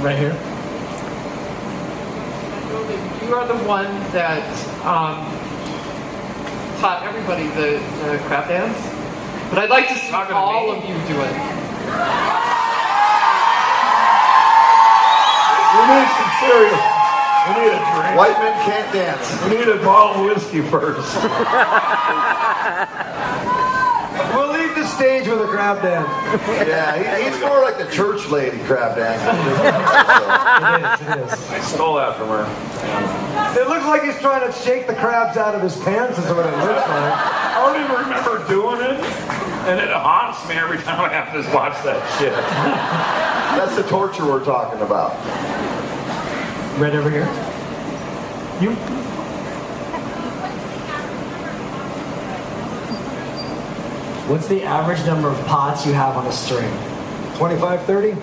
gentleman right here. You are the one that taught everybody the crab dance, but I'd like to see all of you do it. We need some cereal. We need a drink. White men can't dance. We need a bottle of whiskey first. We'll leave the stage with a crab dance. Yeah, he's more like the church lady crab dance. It is. I stole that from her. It looks like he's trying to shake the crabs out of his pants is what it looks like. I don't even remember doing it, and it haunts me every time I have to watch that shit. That's the torture we're talking about. Right over here. You. What's the average number of pots you have on a string? 25, 30?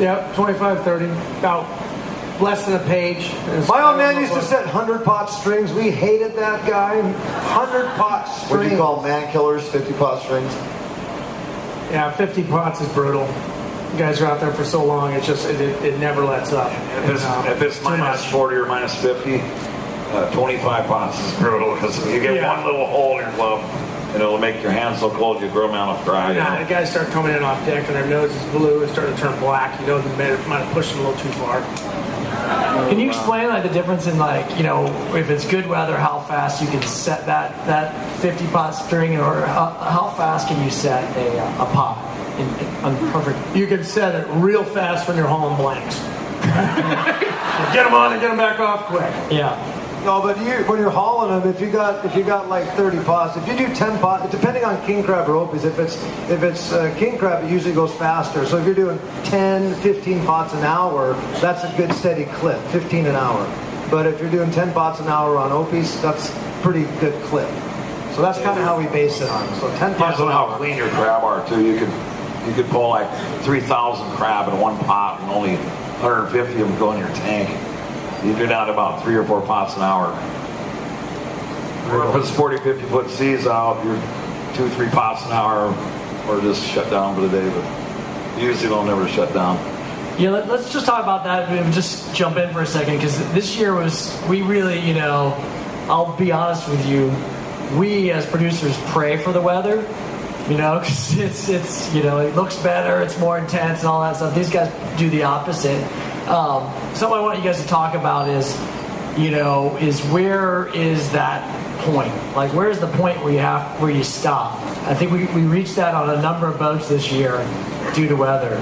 Yep, 25, 30. About less than a page. My old man used to set 100-pot strings. We hated that guy. 100-pot strings. What do you call man killers? 50-pot strings? Yeah, 50 pots is brutal. You guys are out there for so long, it's just, it never lets up. If it's minus 40 or minus 50, 25 pots is brutal because you get one little hole in your glove and it'll make your hands so cold you grow them out of cry. Yeah, the guys start coming in off deck and their nose is blue and starting to turn black. You know, they might have pushed them a little too far. Can you explain like the difference in like, you know, if it's good weather, how fast you can set that 50-pot string, or how fast can you set a pot on perfect? You can set it real fast when you're hauling blanks. Get them on and get them back off quick. Yeah. No, but when you're hauling them, if you got like 30 pots, if you do 10 pots, depending on king crab or opies, if it's king crab, it usually goes faster. So if you're doing 10, 15 pots an hour, that's a good steady clip, 15 an hour. But if you're doing 10 pots an hour on opies, that's pretty good clip. So that's kind of how we base it on. So 10 pots an hour. How clean your crab are too. You could pull like 3,000 crab in one pot and only 150 of them go in your tank. You do down about 3 or 4 pots an hour. If it's 40, 50 foot seas out, you're 2, 3 pots an hour, or just shut down for the day. But usually they'll never shut down. Yeah, let's just talk about that. Just jump in for a second, because this year we really, you know, I'll be honest with you, we as producers pray for the weather. You know, because it's you know, it looks better, it's more intense and all that stuff. These guys do the opposite. Something I want you guys to talk about is, you know, where is that point? Like, where's the point where you stop? I think we reached that on a number of boats this year due to weather.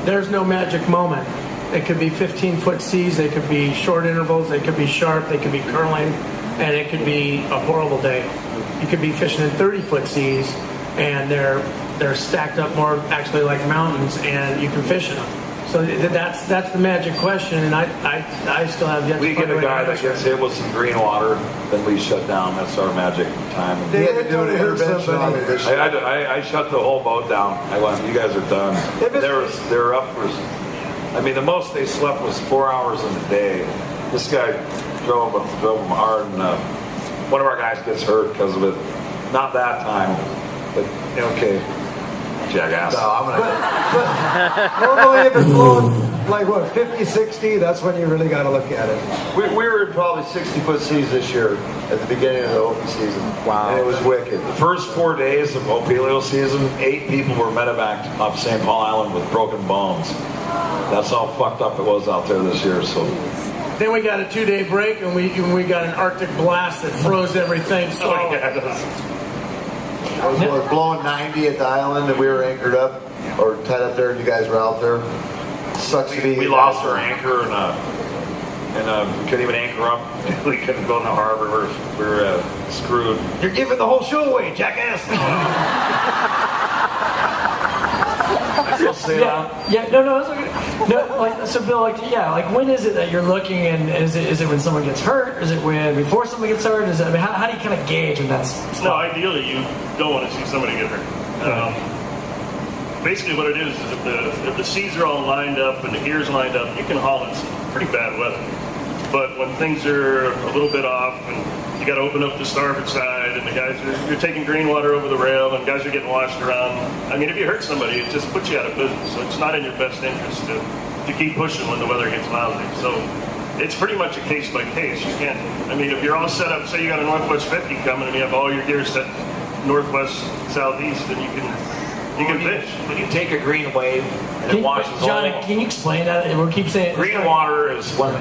There's no magic moment. It could be 15-foot seas, they could be short intervals, they could be sharp, they could be curling, and it could be a horrible day. You could be fishing in 30-foot seas, and they're stacked up more actually like mountains, and you can fish in them. So that's the magic question, and I still have yet to We get a guy that gets hit with some green water, then we shut down. That's our magic time. He had to do an intervention on me this year. I shut the whole boat down. I went, you guys are done. They were up for, I mean, the most they slept was 4 hours in a day. This guy drove them hard, and one of our guys gets hurt because of it. Not that time, but okay. Jackass. No, I'm gonna. Normally, if it's blowing like what, 50, 60, that's when you really got to look at it. We were in probably 60-foot seas this year at the beginning of the open season. Wow. And it was wicked. The first 4 days of Opelio season, 8 people were medevaced off St. Paul Island with broken bones. That's how fucked up it was out there this year. So. Then we got a 2-day break, and we got an Arctic blast that froze everything solid. I was blowing 90 at the island, and we were anchored up or tied up there, and you guys were out there. Sucks to be. We lost our anchor, and we couldn't even anchor up. We couldn't go in the harbor. We were screwed. You're giving the whole show away, jackass. I still say that. Yeah, no, it's okay. No, like, so Bill, like, yeah, like, when is it that you're looking, and is it when someone gets hurt? Is it when before someone gets hurt? Is it, I mean, how do you kind of gauge when that's? No, ideally you don't want to see somebody get hurt. Basically, what it is if the seas are all lined up and the gear's lined up, you can haul in some pretty bad weather. But when things are a little bit off and you got to open up the starboard side, and the guys you're taking green water over the rail, and guys are getting washed around. I mean, if you hurt somebody, it just puts you out of business. So it's not in your best interest to to keep pushing when the weather gets lousy. So it's pretty much a case by case. You can't. I mean, if you're all set up, say you got a Northwest 50 coming and you have all your gear set northwest, southeast, then you can fish. When you take a green wave and it washes John, all. can you explain that? We keep saying Green water is when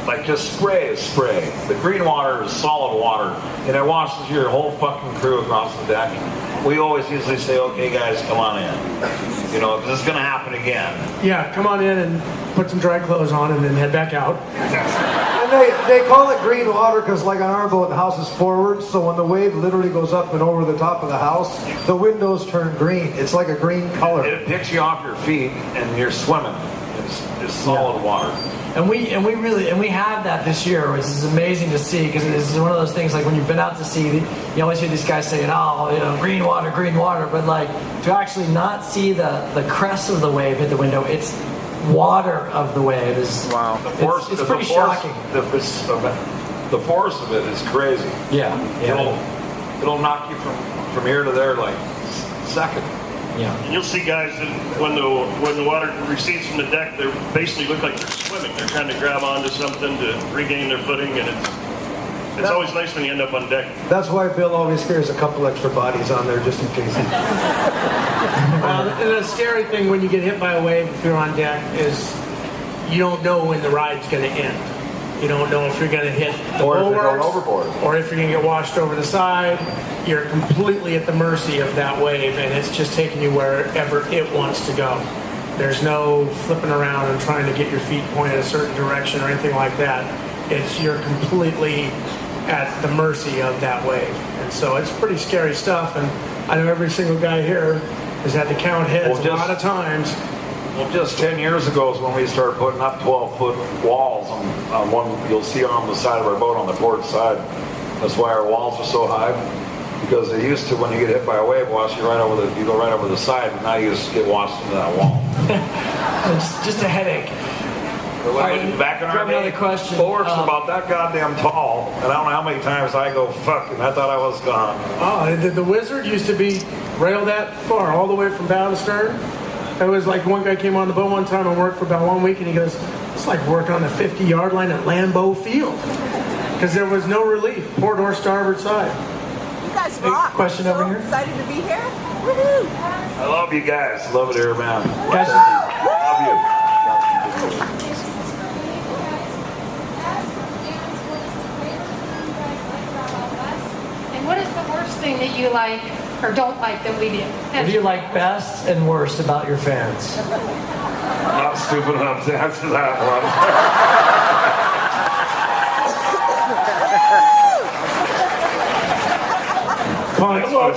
like just spray is spray. The green water is solid water, and it washes your whole fucking crew across the deck. We always usually say, okay, guys, come on in. You know, this is going to happen again. Yeah, come on in and put some dry clothes on and then head back out. And they call it green water because, like on our boat, the house is forward, so when the wave literally goes up and over the top of the house, the windows turn green. It's like a green color. It picks you off your feet, and you're swimming. It's solid water. And we have that this year, which is amazing to see, because this is one of those things, like when you've been out to sea, you always hear these guys saying, oh, you know, green water, but like to actually not see the crest of the wave hit the window, it's water of the wave is wow. It's pretty shocking. The force of it is crazy. Yeah. It'll knock you from here to there like second. Yeah. And you'll see guys that when the water recedes from the deck, they basically look like they're swimming. They're trying to grab onto something to regain their footing, and it's always nice when you end up on deck. That's why Bill always carries a couple extra bodies on there just in case. The scary thing when you get hit by a wave if you're on deck is you don't know when the ride's going to end. You don't know if you're going to hit the Or if you're going bulwarks, overboard. or if you're going to get washed over the side. You're completely at the mercy of that wave, and it's just taking you wherever it wants to go. There's no flipping around and trying to get your feet pointed a certain direction or anything like that. You're completely at the mercy of that wave. And so it's pretty scary stuff, and I know every single guy here has had to count heads a lot of times. Well, just 10 years ago is when we started putting up 12-foot walls on one you'll see on the side of our boat on the port side. That's why our walls are so high, because they used to, when you get hit by a wave, you go right over the side, and now you just get washed into that wall. just a headache. Back in our grab another day, question. bulwarks were about that goddamn tall, and I don't know how many times I go, fuck, and I thought I was gone. Oh, the Wizard used to be railed that far, all the way from bow to stern. It was like one guy came on the boat one time and worked for about 1 week, and he goes, it's like working on the 50-yard line at Lambeau Field. Because there was no relief, port or starboard side. You guys rock. Question I'm over so here. excited to be here. Woohoo! I love you guys. Love it here, man. Guys, Love you. And what is the worst thing that you like or don't like that we do? what do you like best and worst about your fans? Not stupid enough to answer that one.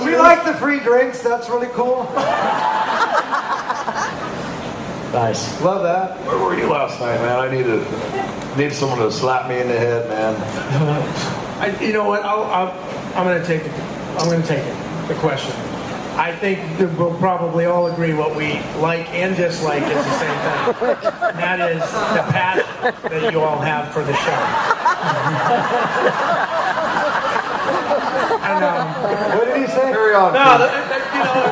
We like the free drinks. That's really cool. Nice. Love that. Where were you last night, man? I need someone to slap me in the head, man. You know what? I'm going to take it. The question. I think that we'll probably all agree what we like and dislike is the same thing. And that is the passion that you all have for the show. And, What did he say? Carry on. no,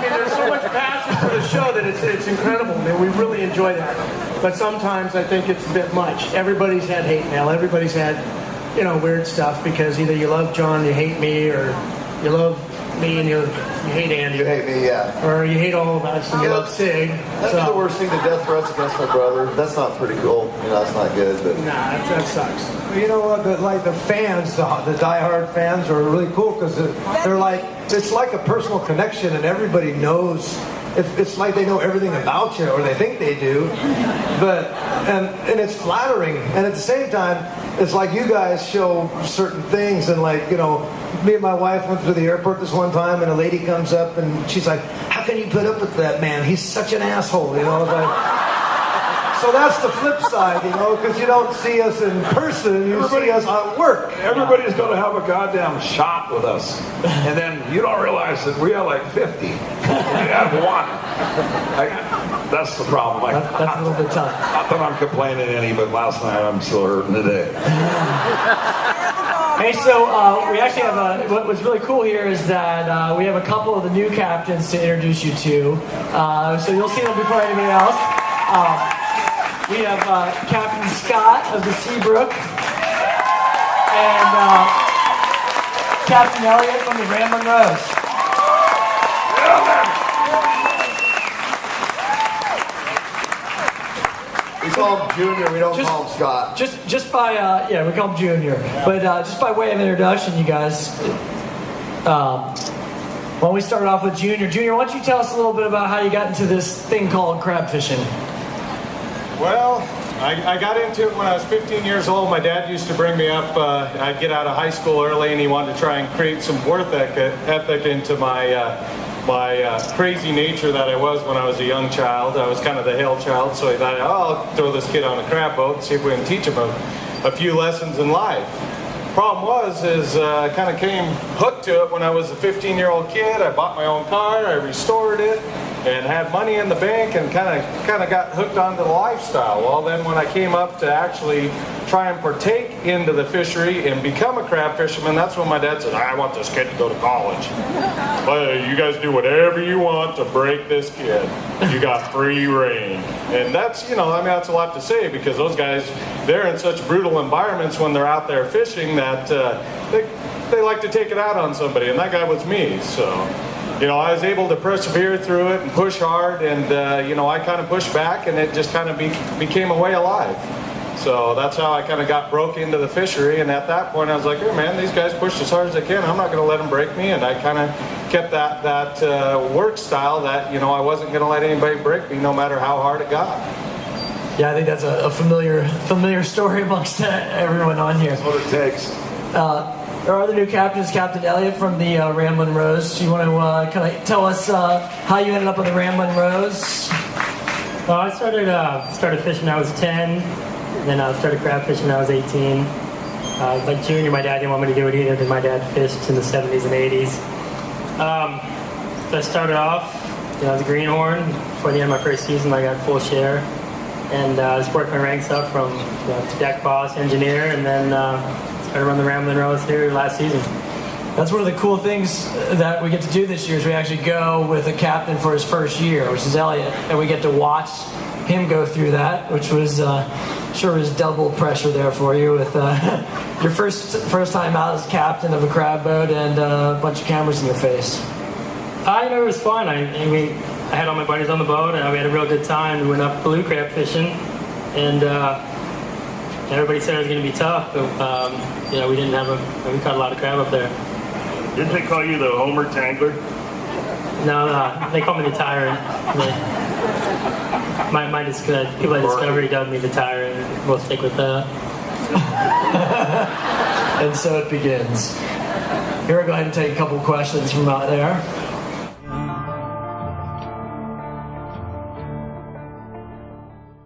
there's so much passion for the show that it's incredible. I mean, we really enjoy that. But sometimes I think it's a bit much. Everybody's had hate mail. Everybody's had, weird stuff because either you love John, you hate me, or you love me and you hate Andy. You hate me, yeah. Or you hate all of us and you love Sig. That'd be the worst thing, the death threats against my brother. That's not pretty cool. That's not good. But Nah, that sucks. You know what? The fans, the diehard fans, are really cool because they're like, it's like a personal connection, and everybody knows. It's like they know everything about you, or they think they do. But and it's flattering, and at the same time, it's like you guys show certain things, and like me and my wife went to the airport this one time, and a lady comes up and she's like, "How can you put up with that man? He's such an asshole," Like, so that's the flip side, because you don't see us in person, you see us at work. Everybody's going to have a goddamn shot with us. And then you don't realize that we have like 50. You have one. That's the problem. That's a little bit tough. Not that I'm complaining any, but last night I'm still hurting today. Hey, so we actually have what's really cool here is that we have a couple of the new captains to introduce you to. So you'll see them before anybody else. We have Captain Scott of the Seabrook and Captain Elliott from the Ramblin' Rose. We call him Junior. We don't call him Scott. Just by we call him Junior. But just by way of introduction, you guys. Why don't we start off with Junior? Junior, why don't you tell us a little bit about how you got into this thing called crab fishing? Well, I got into it when I was 15 years old. My dad used to bring me up. I'd get out of high school early, and he wanted to try and create some work ethic into my crazy nature that I was when I was a young child. I was kind of the hill child, so he thought, I'll throw this kid on a crab boat and see if we can teach him a few lessons in life. Problem was, I kind of came hooked to it when I was a 15-year-old kid. I bought my own car, I restored it, and had money in the bank, and kind of got hooked onto the lifestyle. Well, then when I came up to actually try and partake into the fishery and become a crab fisherman, that's when my dad said, I want this kid to go to college. Well, you guys do whatever you want to break this kid. You got free reign. And that's, that's a lot to say, because those guys, they're in such brutal environments when they're out there fishing that they like to take it out on somebody, and that guy was me. So, I was able to persevere through it and push hard, and, I kind of pushed back, and it just kind of became a way of life. So that's how I kind of got broke into the fishery, and at that point I was like, hey man, these guys push as hard as they can. I'm not going to let them break me, and I kind of kept that work style that, I wasn't going to let anybody break me no matter how hard it got. Yeah, I think that's a familiar story amongst everyone on here. That's what it takes. There are other new captains, Captain Elliott from the Ramblin' Rose. Do you want to kind of tell us how you ended up on the Ramblin' Rose? Well, I started fishing when I was 10. Then I started crab fishing when I was 18. Like Junior, my dad didn't want me to do it either because my dad fished in the 70s and 80s. So I started off, as a greenhorn. Before the end of my first season, I got full share. And just worked my ranks up from deck boss, engineer, and then started running the Ramblin' Rose here last season. That's one of the cool things that we get to do this year is we actually go with a captain for his first year, which is Elliott, and we get to watch him go through that, which was sure was double pressure there for you with your first time out as captain of a crab boat and a bunch of cameras in your face. It was fun. I had all my buddies on the boat, and we had a real good time. We went up blue crab fishing, and everybody said it was going to be tough, but we caught a lot of crab up there. Didn't they call you the Homer Tangler? No, they call me the Tyrant. People at Discovery dubbed me the Tyrant. We'll stick with that. And so it begins. Here, we'll go ahead and take a couple questions from out there.